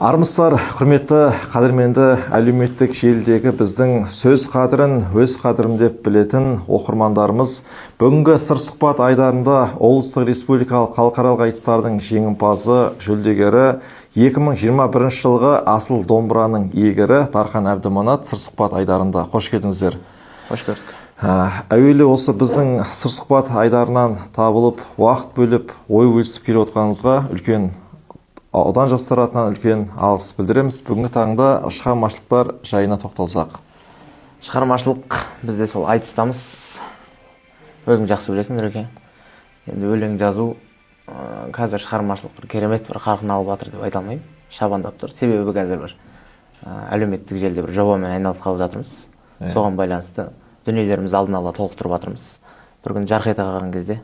Армысыздар, құрметті қадірменді әлеуметтік желідегі біздің сөз қадірін өз қадірім деп білетін оқырмандарымыз бүгінгі сыр сұхбат айдарында облыстық республикалық халықаралық айтыстардың жеңімпазы, жүлдегері, 2021 жылғы асыл домбыраның иегері Тархан Әбдіманат сыр сұхбат айдарында. Қош келдіңіздер. Қош көрдік. Әуелі осы біздің сыр сұхбат айдарынан табылып, уақыт бөліп, ой бөлісіп келе отқаныңызға үлкен аудан жастар атынан үлкен алғыс білдіреміз. Бүгінгі таңда шығармашылықтар жайына тоқталсақ. Шығармашылық бізде сол айтыстамыз. Өзің жақсы білесің, Нұреке. Енді өлең жазу қазір шығармашылық бір керемет бір қарқын алып жатыр деп айта алмаймын. Шабандап тұр. Себебі қазір бір әлеуметтік желіде бір жобамен айналысқалы жатырмыз. Соған байланысты дүниелерімізді алдын ала толықтырып жатырмыз. Бір күн жарқ ете қалған кезде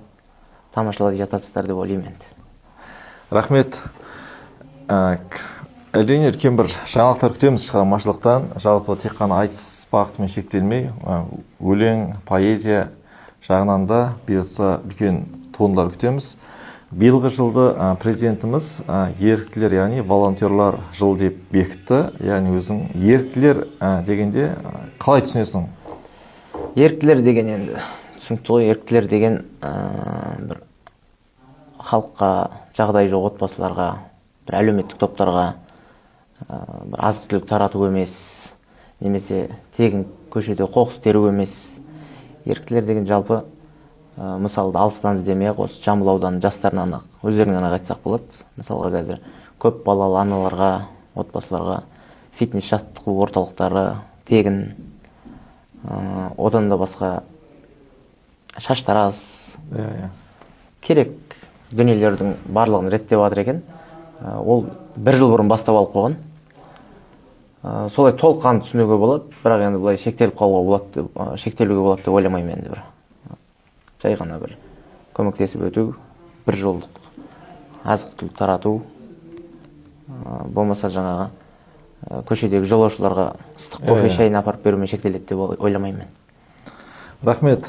тамашалай жатасыздар деп ойлаймын енді. Рахмет. Әрине үлкен бір жаңалықтар күтеміз шығармашылықтан. Жалпы тек қана айтыс бағытымен шектелмей, өлең, поэзия жағынан да бұйыртса үлкен туындылар күтеміз. Биылғы жылды президентіміз еріктілер, яғни волонтерлар жыл деп бекітті. Яғни өзің еріктілер дегенде қалай түсінесің? Еріктілер деген енді түсінікті ғой. Еріктілер деген бір халыққа, жағдайы жоқ отбасыларға, бір әлеуметтік топтарға бір азық-түлік тарату емес, немесе тегін көшеде қоқыс теру емес. Еріктілер деген жалпы мысалды алыстан іздемей осы Жамбыл ауданының жастарынан өздерінен айтсақ болады. Мысалға қазір көп балалы аналарға, отбасыларға фитнес жаттығу орталықтары тегін, одан да басқа шаштараз керек дүниелердің барлығын реттеп жатыр екен. Ол бір жыл бұрын бастап алып қойған. Солай толыққан түсінуге болады, бірақ енді былай шектелуге болады деп ойламаймын енді бір. Жай ғана бір көмектесіп өту, бір жолдық азық-түлік тарату, болмаса жаңағы көшедегі жолаушыларға ыстық кофе шайын апарып берумен шектеледі деп ойламаймын. Рахмет.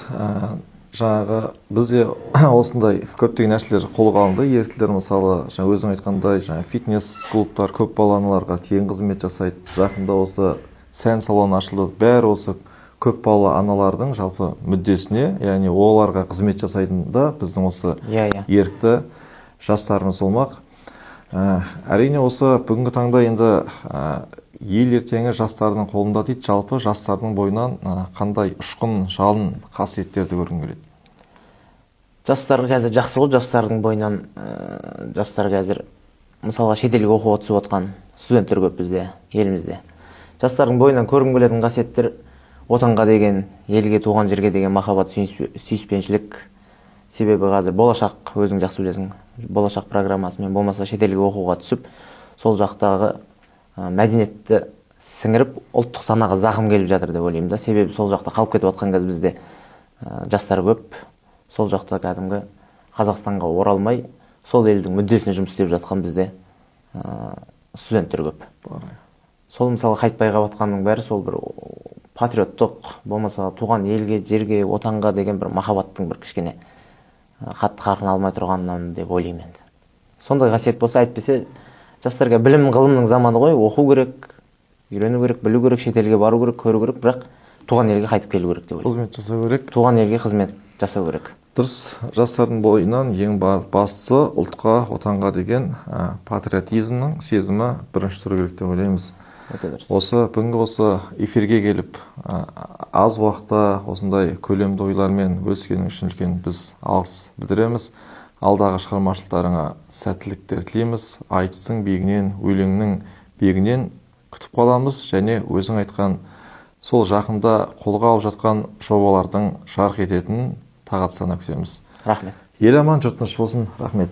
Жаңағы бізде осындай көптеген нәрселер қолға алынды. Еріктілер мысалы, өзің айтқандай, фитнес клубтар көп балалы аналарға тегін қызмет жасайды. Жақында осы сән салоны ашылды. Бәрі осы көп балалы аналардың жалпы мүддесіне, яғни оларға қызмет жасайтында біздің осы ерікті жастарымыз болмақ. Әрине осы бүгінгі таңда енді ел ертеңі жастардың қолында дейді. Жалпы жастардың бойынан қандай ұшқын, жалын қасиеттерді көргің келеді? Жастар қазір жақсы ғой, жастардың бойынан жастар қазір мысалға шетелге оқуға түсіп отқан студенттер көп бізде, елімізде. Жастардың бойынан көргім келетін қасиеттер отанға деген, елге, туған жерге деген махаббат, сүйіспеншілік. Себебі қазір болашақ, өзің жақсы білесің, болашақ программасымен болмаса шетелге оқуға түсіп, сол жақтағы мәдениетті сіңіріп, ұлттық санаға зақым келіп жатыр деп ойлаймын да. Себебі сол жақта қалып кетіп жатқан кез бізде жастар көп. Сол жақта кәдімгі Қазақстанға оралмай, сол елдің мүддесіне жұмыс істеп жатқан бізде студенттер көп. Сол мысалы қайтпай қалып жатқанның бәрі сол бір патриоттық, болмаса туған елге, жерге, отанға деген бір махаббаттың бір кішкене қатты қарқын алмай тұрғанынан деп ойлаймын енді. Сондай қасиет болса, әйтпесе жастарға білім ғылымның заманы ғой, оқу керек, үйрену керек, білу керек, шетелге бару керек, көру керек, бірақ туған елге қайтып келу керек деп ойлаймын. Қызмет жасау керек. Туған елге қызмет жасау керек. Дұрыс, жастардың бойынан ең бастысы ұлтқа, отанға деген патриотизмнің сезімі бірінші тұру керек деп ойлаймыз. Осы бүгінгі осы эфирге келіп, аз уақытта осындай көлемді ойлармен бөліскенің үшін үлкен біз алғыс білдіреміз. Алдағы шығармашылықтарыңа сәттіліктер тілейміз. Айтыстың биігінен, өлеңнің биігінен күтіп қаламыз, және өзің айтқан сол жақында қолға алып жатқан жобалардың жарқ ететінін тағатсана күтеміз. Рахмет. Ел аман, жұрт тыныш болсын. Рахмет.